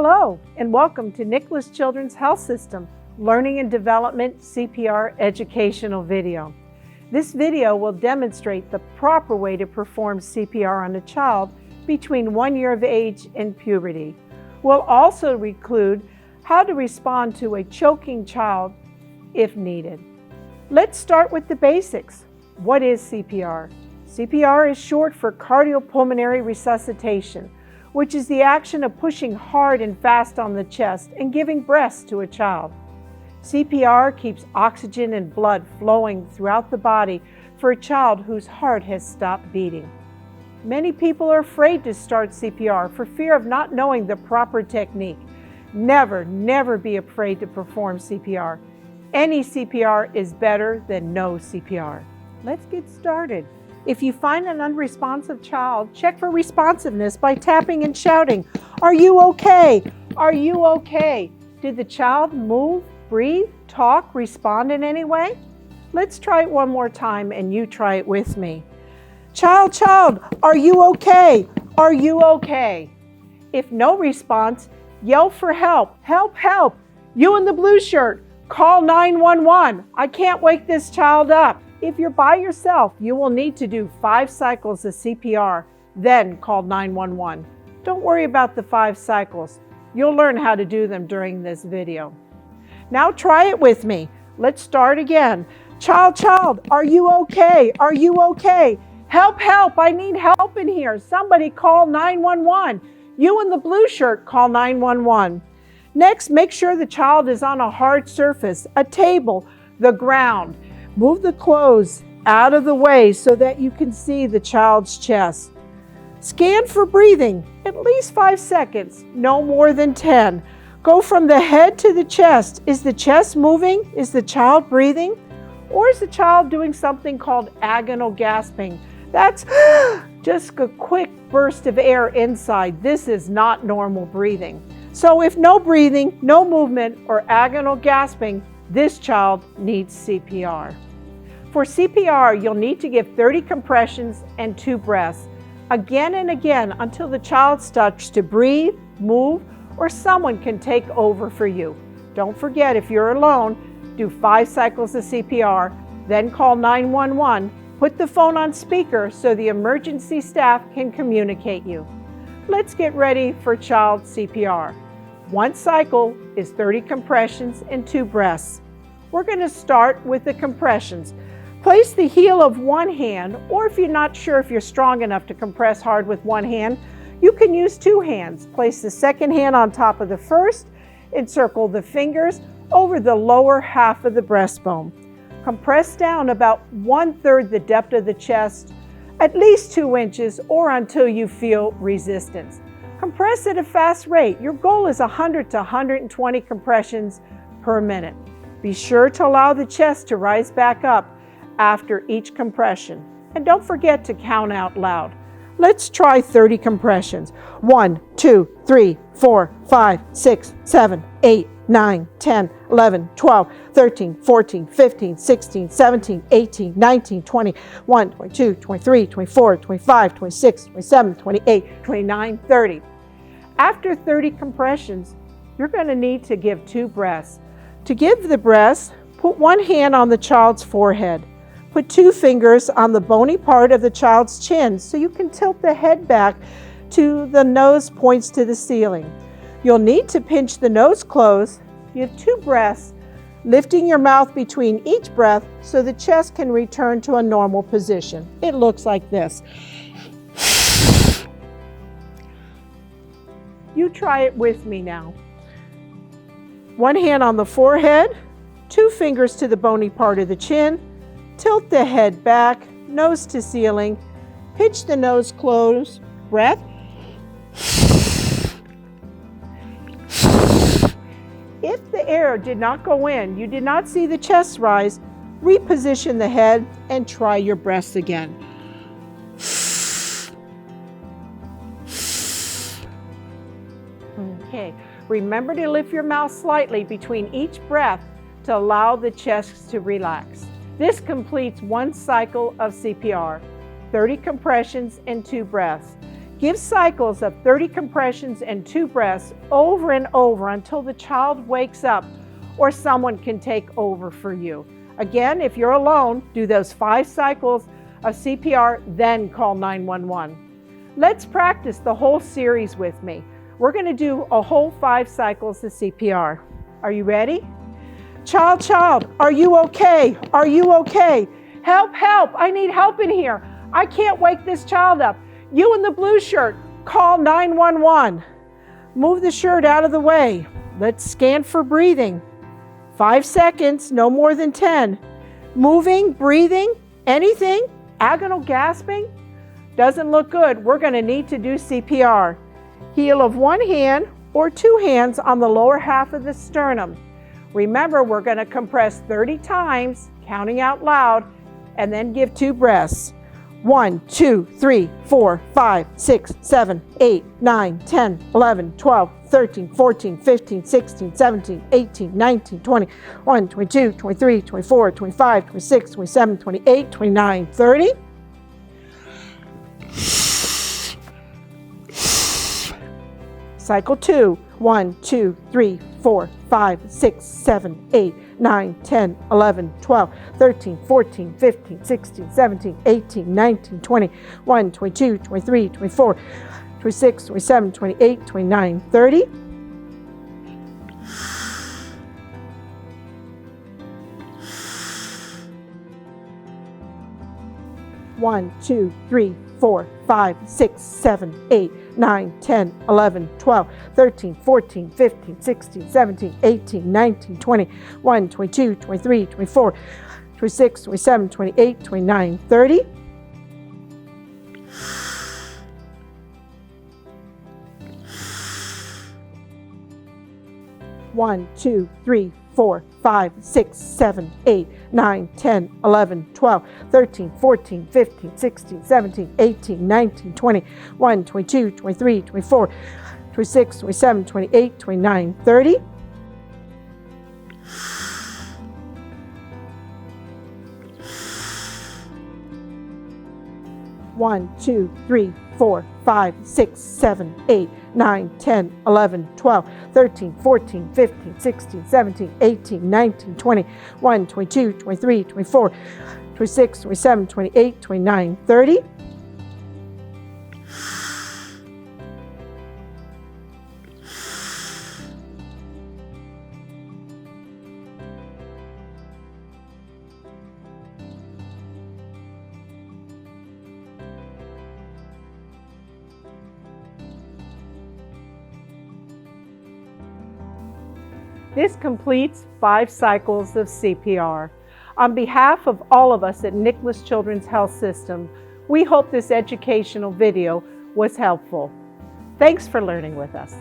Hello, and welcome to Nicklaus Children's Health System Learning and Development CPR educational video. This video will demonstrate the proper way to perform CPR on a child between 1 year of age and puberty. We'll also include how to respond to a choking child if needed. Let's start with the basics. What is CPR? CPR is short for cardiopulmonary resuscitation, which is the action of pushing hard and fast on the chest and giving breath to a child. CPR keeps oxygen and blood flowing throughout the body for a child whose heart has stopped beating. Many people are afraid to start CPR for fear of not knowing the proper technique. Never be afraid to perform CPR. Any CPR is better than no CPR. Let's get started. If you find an unresponsive child, check for responsiveness by tapping and shouting, "Are you okay? Are you okay?" Did the child move, breathe, talk, respond in any way? Let's try it one more time and you try it with me. Child, are you okay? Are you okay? If no response, yell for help. Help, help. You in the blue shirt, call 911. I can't wake this child up. If you're by yourself, you will need to do 5 cycles of CPR, then call 911. Don't worry about the 5 cycles. You'll learn how to do them during this video. Now try it with me. Let's start again. Child, are you okay? Are you okay? Help, help, I need help in here. Somebody call 911. You in the blue shirt, call 911. Next, make sure the child is on a hard surface, a table, the ground. Move the clothes out of the way so that you can see the child's chest. Scan for breathing, at least 5 seconds, no more than 10. Go from the head to the chest. Is the chest moving? Is the child breathing? Or is the child doing something called agonal gasping? That's just a quick burst of air inside. This is not normal breathing. So if no breathing, no movement, or agonal gasping, this child needs CPR. For CPR, you'll need to give 30 compressions and 2 breaths, again and again until the child starts to breathe, move, or someone can take over for you. Don't forget, if you're alone, do 5 cycles of CPR, then call 911. Put the phone on speaker so the emergency staff can communicate you. Let's get ready for child CPR. 1 cycle is 30 compressions and 2 breaths. We're going to start with the compressions. Place the heel of one hand, or if you're not sure if you're strong enough to compress hard with one hand, you can use 2 hands. Place the second hand on top of the first, encircle the fingers over the lower half of the breastbone. Compress down about 1/3 the depth of the chest, at least 2 inches, or until you feel resistance. Compress at a fast rate. Your goal is 100 to 120 compressions per minute. Be sure to allow the chest to rise back up after each compression. And don't forget to count out loud. Let's try 30 compressions. 1, 2, 3, 4, 5, 6, 7, 8, 9, 10, 11, 12, 13, 14, 15, 16, 17, 18, 19, 20, 21, 22, 23, 24, 25, 26, 27, 28, 29, 30. After 30 compressions, you're going to need to give 2 breaths. To give the breaths, put 1 hand on the child's forehead. Put 2 fingers on the bony part of the child's chin so you can tilt the head back to the nose points to the ceiling. You'll need to pinch the nose closed. Give 2 breaths, lifting your mouth between each breath so the chest can return to a normal position. It looks like this. You try it with me now. 1 hand on the forehead, 2 fingers to the bony part of the chin. Tilt the head back, nose to ceiling. Pinch the nose closed. Breath. If the air did not go in, you did not see the chest rise, reposition the head and try your breaths again. Okay, remember to lift your mouth slightly between each breath to allow the chest to relax. This completes 1 cycle of CPR, 30 compressions and 2 breaths. Give cycles of 30 compressions and 2 breaths over and over until the child wakes up or someone can take over for you. Again, if you're alone, do those 5 cycles of CPR, then call 911. Let's practice the whole series with me. We're going to do a whole 5 cycles of CPR. Are you ready? Child, child, are you okay? Are you okay? Help, help, I need help in here. I can't wake this child up. You in the blue shirt, call 911. Move the shirt out of the way. Let's scan for breathing. 5 seconds, no more than 10. Moving, breathing, anything, agonal gasping, doesn't look good. We're going to need to do CPR. Heel of one hand or 2 hands on the lower half of the sternum. Remember, we're going to compress 30 times, counting out loud, and then give 2 breaths. 1, 2, 3, 4, 5, 6, 7, 8, 9, 10, 11, 12, 13, 14, 15, 16, 17, 18, 19, 20, 21, 22, 23, 24, 25, 26, 27, 28, 29, 30. Cycle 2. 1, 2, 3, 4, 5, 6, 7, 8, 9, 10, 11, 12, 13, 14, 15, 16, 17, 18, 19, 20, 21, 22, 23, 24, 26, 27, 28, 29, 30. One, 2, 3, 4, 5, 6, 7, 8, 9, 10, 11, 12, 13, 14, 15, 16, 17, 18, 19, 20, 21, 22, 23, 24, 26, 27, 28, 29, 30. One, 2, 3, 4, 5, 6, 7, 8, 9, 10, 11, 12, 13, 14, 15, 16, 17, 18, 19, 20, 21, 22, 23, 24, 26, 27, 28, 29, 30. One, 2, 3, 4, 5, 6, 7, 8, 9, 10, 11, 12, 13, 14, 15, 16, 17, 18, 19, 20, 21, 22, 23, 24, 26, 27, 28, 29, 30. This completes 5 cycles of CPR. On behalf of all of us at Nicklaus Children's Health System, we hope this educational video was helpful. Thanks for learning with us.